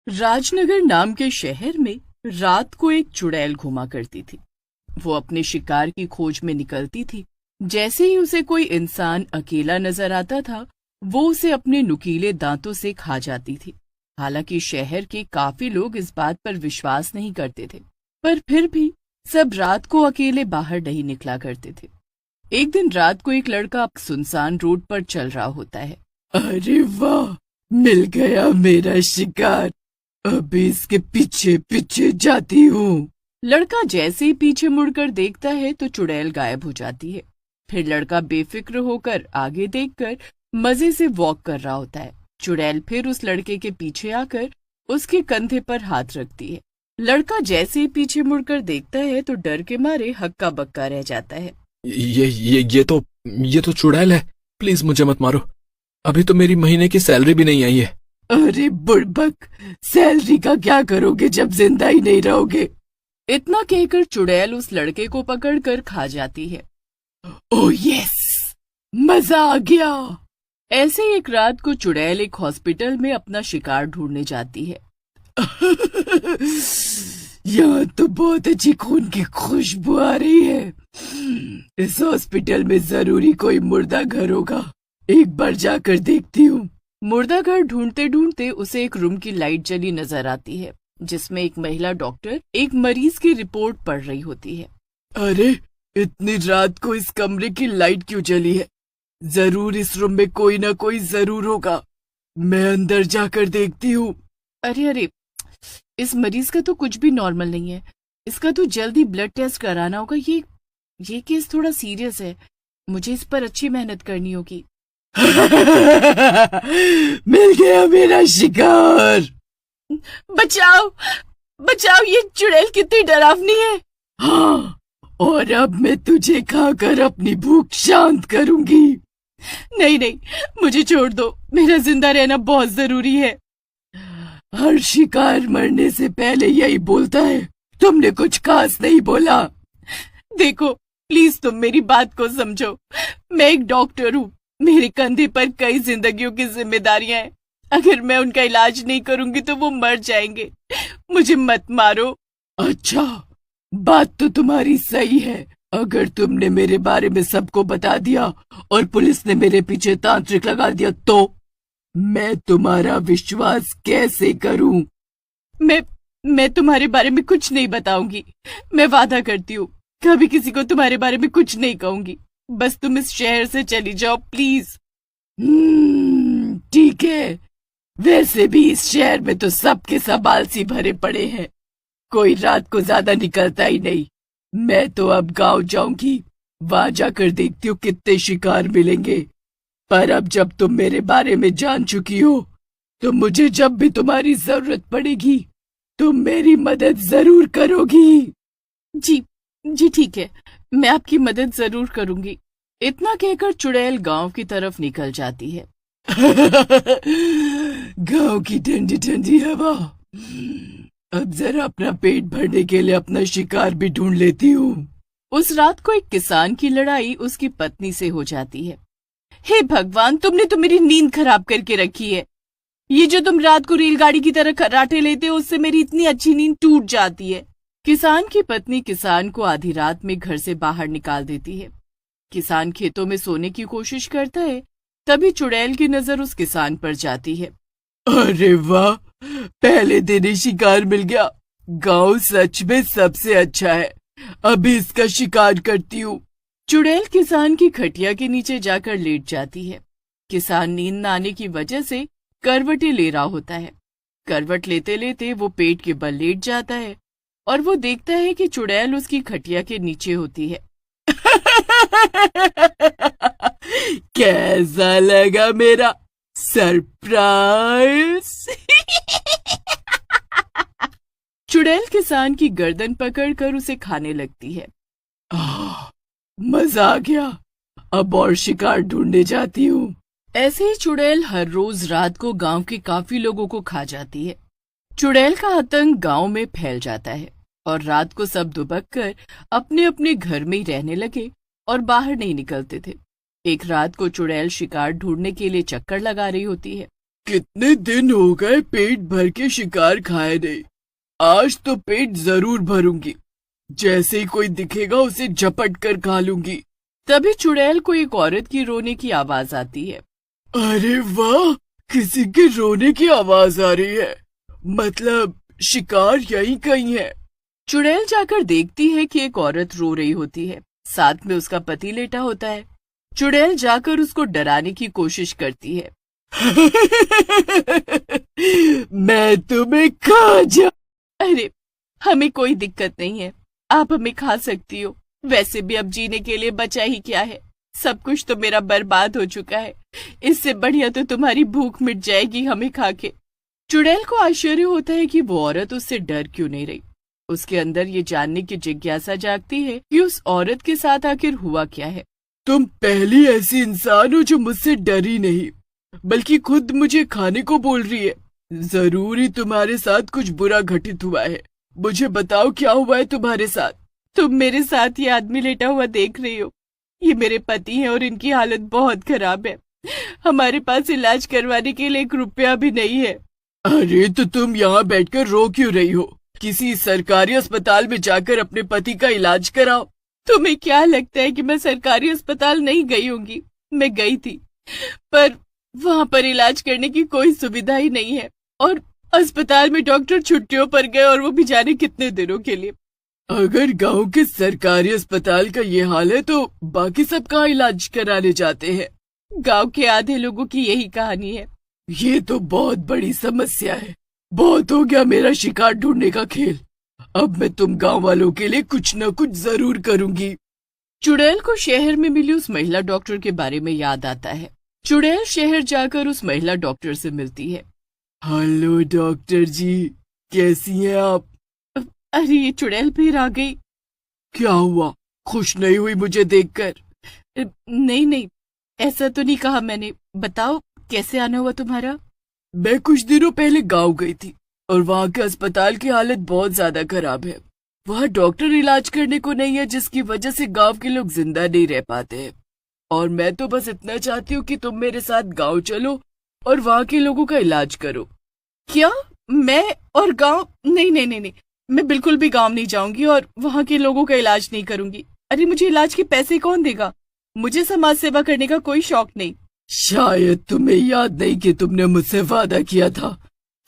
राजनगर नाम के शहर में रात को एक चुड़ैल घुमा करती थी। वो अपने शिकार की खोज में निकलती थी। जैसे ही उसे कोई इंसान अकेला नजर आता था, वो उसे अपने नुकीले दांतों से खा जाती थी। हालांकि शहर के काफी लोग इस बात पर विश्वास नहीं करते थे, पर फिर भी सब रात को अकेले बाहर नहीं निकला करते थे। एक दिन रात को एक लड़का सुनसान रोड पर चल रहा होता है। अरे वाह, मिल गया मेरा शिकार। अभी इसके पीछे पीछे जाती हूँ। लड़का जैसे ही पीछे मुड़कर देखता है तो चुड़ैल गायब हो जाती है। फिर लड़का बेफिक्र होकर आगे देखकर मजे से वॉक कर रहा होता है। चुड़ैल फिर उस लड़के के पीछे आकर उसके कंधे पर हाथ रखती है। लड़का जैसे ही पीछे मुड़कर देखता है तो डर के मारे हक्का बक्का रह जाता है। ये तो चुड़ैल है। प्लीज मुझे मत मारो। अभी तो मेरी महीने की सैलरी भी नहीं आई है। अरे बुड़बक, सैलरी का क्या करोगे जब जिंदा ही नहीं रहोगे। इतना कहकर चुड़ैल उस लड़के को पकड़कर खा जाती है। ओह यस, मजा आ गया। ऐसे ही एक रात को चुड़ैल एक हॉस्पिटल में अपना शिकार ढूंढने जाती है। यहाँ तो बहुत अच्छी खून की खुशबू आ रही है। इस हॉस्पिटल में जरूरी कोई मुर्दा घर होगा। एक बार जाकर देखती हूँ। मुर्दा घर ढूंढते ढूंढते उसे एक रूम की लाइट जली नजर आती है, जिसमें एक महिला डॉक्टर एक मरीज की रिपोर्ट पढ़ रही होती है। अरे, इतनी रात को इस कमरे की लाइट क्यों जली है? जरूर इस रूम में कोई ना कोई जरूर होगा। मैं अंदर जाकर देखती हूँ। अरे, इस मरीज का तो कुछ भी नॉर्मल नहीं है। इसका तो जल्दी ब्लड टेस्ट कराना होगा। ये केस थोड़ा सीरियस है। मुझे इस पर अच्छी मेहनत करनी होगी। मिल गया मेरा शिकार। बचाओ बचाओ, ये चुड़ैल कितनी डरावनी है। हाँ, और अब मैं तुझे खाकर अपनी भूख शांत करूंगी। नहीं, मुझे छोड़ दो। मेरा जिंदा रहना बहुत जरूरी है। हर शिकार मरने से पहले यही बोलता है। तुमने कुछ खास नहीं बोला। देखो, प्लीज तुम मेरी बात को समझो। मैं एक डॉक्टर हूँ। मेरे कंधे पर कई जिंदगियों की जिम्मेदारियां हैं। अगर मैं उनका इलाज नहीं करूंगी तो वो मर जाएंगे। मुझे मत मारो। अच्छा, बात तो तुम्हारी सही है। अगर तुमने मेरे बारे में सबको बता दिया और पुलिस ने मेरे पीछे तांत्रिक लगा दिया तो मैं तुम्हारा विश्वास कैसे करूं? मैं तुम्हारे बारे में कुछ नहीं बताऊंगी। मैं वादा करती हूँ, कभी किसी को तुम्हारे बारे में कुछ नहीं कहूंगी। बस तुम इस शहर से चली जाओ प्लीज। ठीक है। वैसे भी इस शहर में तो सबके सब आलसी भरे पड़े हैं। कोई रात को ज्यादा निकलता ही नहीं। मैं तो अब गांव जाऊंगी। वहां जाकर देखती हूँ कितने शिकार मिलेंगे। पर अब जब तुम मेरे बारे में जान चुकी हो तो मुझे जब भी तुम्हारी जरूरत पड़ेगी तुम मेरी मदद जरूर करोगी। जी ठीक है, मैं आपकी मदद जरूर करूंगी। इतना कहकर चुड़ैल गांव की तरफ निकल जाती है। गांव की ठंडी ठंडी हवा। अब जरा अपना पेट भरने के लिए अपना शिकार भी ढूंढ लेती हूँ। उस रात को एक किसान की लड़ाई उसकी पत्नी से हो जाती है। हे भगवान, तुमने तो मेरी नींद खराब करके रखी है। ये जो तुम रात को रेलगाड़ी की तरह खर्राटे लेते हो, उससे मेरी इतनी अच्छी नींद टूट जाती है। किसान की पत्नी किसान को आधी रात में घर से बाहर निकाल देती है। किसान खेतों में सोने की कोशिश करता है, तभी चुड़ैल की नजर उस किसान पर जाती है। अरे वाह, पहले दिन ही शिकार मिल गया। गांव सच में सबसे अच्छा है। अभी इसका शिकार करती हूँ। चुड़ैल किसान की खटिया के नीचे जाकर लेट जाती है। किसान नींद न आने की वजह से करवटें ले रहा होता है। करवट लेते लेते वो पेट के बल लेट जाता है और वो देखता है कि चुड़ैल उसकी खटिया के नीचे होती है। कैसा लगा मेरा सरप्राइज? चुड़ैल किसान की गर्दन पकड़कर उसे खाने लगती है। मजा आ गया। अब और शिकार ढूंढने जाती हूँ। ऐसे ही चुड़ैल हर रोज रात को गांव के काफी लोगों को खा जाती है। चुड़ैल का आतंक गांव में फैल जाता है और रात को सब दुबक कर अपने अपने घर में ही रहने लगे और बाहर नहीं निकलते थे। एक रात को चुड़ैल शिकार ढूंढने के लिए चक्कर लगा रही होती है। कितने दिन हो गए पेट भर के शिकार खाए नहीं। आज तो पेट जरूर भरूंगी। जैसे ही कोई दिखेगा उसे झपट कर खा लूंगी। तभी चुड़ैल को एक औरत की रोने की आवाज आती है। अरे वाह, किसी के रोने की आवाज आ रही है। मतलब शिकार यहीं कहीं है। चुड़ैल जाकर देखती है कि एक औरत रो रही होती है, साथ में उसका पति लेटा होता है। चुड़ैल जाकर उसको डराने की कोशिश करती है। मैं तुम्हें खा जा। अरे, हमें कोई दिक्कत नहीं है, आप हमें खा सकती हो। वैसे भी अब जीने के लिए बचा ही क्या है, सब कुछ तो मेरा बर्बाद हो चुका है। इससे बढ़िया तो तुम्हारी भूख मिट जाएगी हमें खा के। चुड़ैल को आश्चर्य होता है कि वो औरत उससे डर क्यों नहीं रही। उसके अंदर ये जानने की जिज्ञासा जागती है कि उस औरत के साथ आखिर हुआ क्या है। तुम पहली ऐसी इंसान हो जो मुझसे डरी नहीं, बल्कि खुद मुझे खाने को बोल रही है। जरूर ही तुम्हारे साथ कुछ बुरा घटित हुआ है। मुझे बताओ क्या हुआ है तुम्हारे साथ। तुम मेरे साथ ये आदमी लेटा हुआ देख रही हो, ये मेरे पति हैं और इनकी हालत बहुत खराब है। हमारे पास इलाज करवाने के लिए 1 रुपया भी नहीं है। अरे तो तुम यहाँ बैठकर रो क्यों रही हो? किसी सरकारी अस्पताल में जाकर अपने पति का इलाज कराओ। तुम्हें क्या लगता है कि मैं सरकारी अस्पताल नहीं गई होंगी? मैं गई थी, पर वहाँ पर इलाज करने की कोई सुविधा ही नहीं है, और अस्पताल में डॉक्टर छुट्टियों पर गए, और वो भी जाने कितने दिनों के लिए। अगर गांव के सरकारी अस्पताल का ये हाल है तो बाकी सब कहाँ इलाज कराने जाते हैं? गांव के आधे लोगों की यही कहानी है। ये तो बहुत बड़ी समस्या है। बहुत हो गया मेरा शिकार ढूंढने का खेल। अब मैं तुम गांव वालों के लिए कुछ न कुछ जरूर करूंगी। चुड़ैल को शहर में मिली उस महिला डॉक्टर के बारे में याद आता है। चुड़ैल शहर जाकर उस महिला डॉक्टर से मिलती है। हेलो डॉक्टर जी, कैसी हैं आप? अरे, ये चुड़ैल फिर आ गई। क्या हुआ? खुश नहीं हुई मुझे देखकर? नहीं नहीं, ऐसा तो नहीं कहा मैंने। बताओ, कैसे आना हुआ तुम्हारा? मैं कुछ दिनों पहले गांव गई थी और वहाँ के अस्पताल की हालत बहुत ज्यादा खराब है। वहाँ डॉक्टर इलाज करने को नहीं है, जिसकी वजह से गांव के लोग जिंदा नहीं रह पाते हैं। और मैं तो बस इतना चाहती हूँ कि तुम मेरे साथ गांव चलो और वहाँ के लोगों का इलाज करो। क्या? मैं और गांव? नहीं नहीं नहीं नहीं, मैं बिल्कुल भी गांव नहीं जाऊंगी और वहाँ के लोगों का इलाज नहीं करूंगी। अरे, मुझे इलाज के पैसे कौन देगा? मुझे समाज सेवा करने का कोई शौक नहीं। शायद तुम्हें याद नहीं कि तुमने मुझसे वादा किया था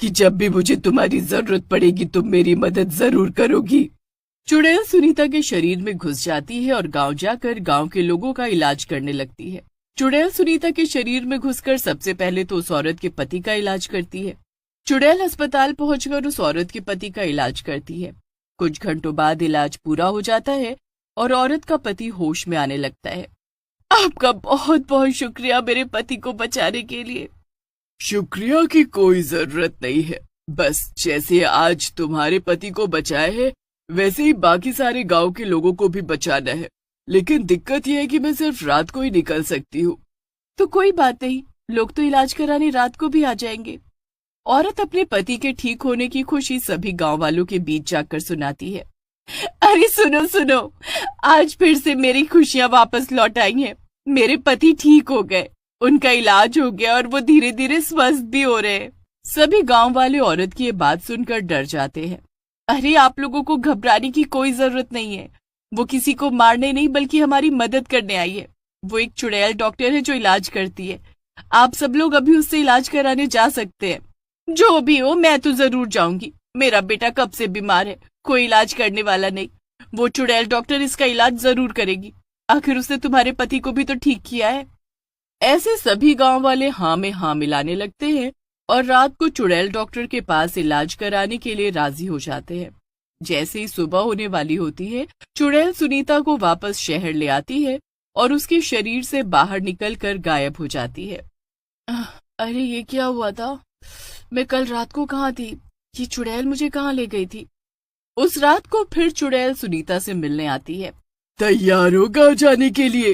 कि जब भी मुझे तुम्हारी जरूरत पड़ेगी तुम मेरी मदद जरूर करोगी। चुड़ैल सुनीता के शरीर में घुस जाती है और गांव जाकर गांव के लोगों का इलाज करने लगती है। चुड़ैल सुनीता के शरीर में घुसकर सबसे पहले तो उस औरत के पति का इलाज करती है। चुड़ैल अस्पताल पहुंचकर उस औरत के पति का इलाज करती है। कुछ घंटों बाद इलाज पूरा हो जाता है और औरत का पति होश में आने लगता है। आपका बहुत बहुत शुक्रिया मेरे पति को बचाने के लिए। शुक्रिया की कोई जरूरत नहीं है। बस जैसे आज तुम्हारे पति को बचाया है, वैसे ही बाकी सारे गांव के लोगों को भी बचाना है। लेकिन दिक्कत यह है कि मैं सिर्फ रात को ही निकल सकती हूँ। तो कोई बात नहीं, लोग तो इलाज कराने रात को भी आ जाएंगे। औरत अपने पति के ठीक होने की खुशी सभी गांव वालों के बीच जाकर सुनाती है। अरे सुनो सुनो, आज फिर से मेरी खुशियां वापस लौट आई हैं। मेरे पति ठीक हो गए, उनका इलाज हो गया और वो धीरे धीरे स्वस्थ भी हो रहे हैं। सभी गांव वाले औरत की ये बात सुनकर डर जाते हैं। अरे, आप लोगों को घबराने की कोई जरूरत नहीं है। वो किसी को मारने नहीं बल्कि हमारी मदद करने आई है। वो एक चुड़ैल डॉक्टर है जो इलाज करती है। आप सब लोग अभी उससे इलाज कराने जा सकते हैं। जो भी हो, मैं तो जरूर जाऊंगी। मेरा बेटा कब से बीमार है, कोई इलाज करने वाला नहीं। वो चुड़ैल डॉक्टर इसका इलाज जरूर करेगी। आखिर उसने तुम्हारे पति को भी तो ठीक किया है। ऐसे सभी गांव वाले हाँ में हाँ मिलाने लगते हैं और रात को चुड़ैल डॉक्टर के पास इलाज कराने के लिए राजी हो जाते हैं। जैसे ही सुबह होने वाली होती है, चुड़ैल सुनीता को वापस शहर ले आती है और उसके शरीर से बाहर निकलकर गायब हो जाती है। अरे, ये क्या हुआ था? मैं कल रात को कहाँ थी? ये चुड़ैल मुझे कहाँ ले गई थी? उस रात को फिर चुड़ैल सुनीता से मिलने आती है। तैयार हो गाँव जाने के लिए?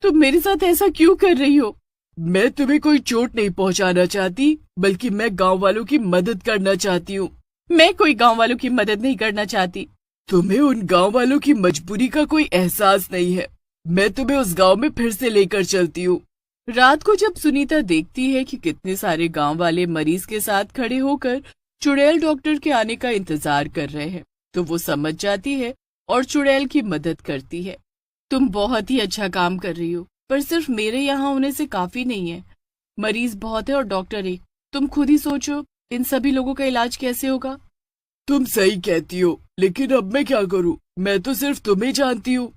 तुम मेरे साथ ऐसा क्यों कर रही हो? मैं तुम्हें कोई चोट नहीं पहुंचाना चाहती, बल्कि मैं गांव वालों की मदद करना चाहती हूँ। मैं कोई गांव वालों की मदद नहीं करना चाहती। तुम्हें उन गांव वालों की मजबूरी का कोई एहसास नहीं है। मैं तुम्हें उस गांव में फिर से लेकर चलती हूँ। रात को जब सुनीता देखती है कि कितने सारे गांव वाले मरीज के साथ खड़े होकर चुड़ैल डॉक्टर के आने का इंतजार कर रहे हैं, तो वो समझ जाती है और चुड़ैल की मदद करती है। तुम बहुत ही अच्छा काम कर रही हो, पर सिर्फ मेरे यहाँ होने से काफी नहीं है। मरीज बहुत है और डॉक्टर एक। तुम खुद ही सोचो, इन सभी लोगों का इलाज कैसे होगा? तुम सही कहती हो, लेकिन अब मैं क्या करूं? मैं तो सिर्फ तुम्हें जानती हूँ।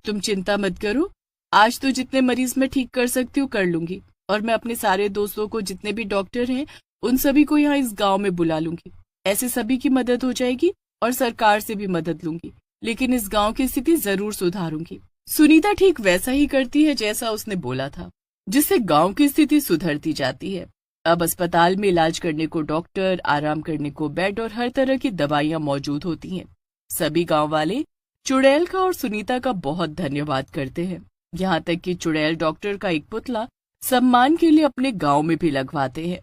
तुम चिंता मत करो, आज तो जितने मरीज मैं ठीक कर सकती हूँ कर लूंगी, और मैं अपने सारे दोस्तों को, जितने भी डॉक्टर हैं, उन सभी को यहाँ इस गांव में बुला लूंगी। ऐसे सभी की मदद हो जाएगी और सरकार से भी मदद लूंगी, लेकिन इस गांव की स्थिति जरूर सुधारूंगी। सुनीता ठीक वैसा ही करती है जैसा उसने बोला था, जिससे गांव की स्थिति सुधरती जाती है। अब अस्पताल में इलाज करने को डॉक्टर, आराम करने को बेड और हर तरह की दवाइयां मौजूद होती हैं। सभी गांव वाले चुड़ैल का और सुनीता का बहुत धन्यवाद करते हैं, यहाँ तक कि चुड़ैल डॉक्टर का एक पुतला सम्मान के लिए अपने गांव में भी लगवाते हैं।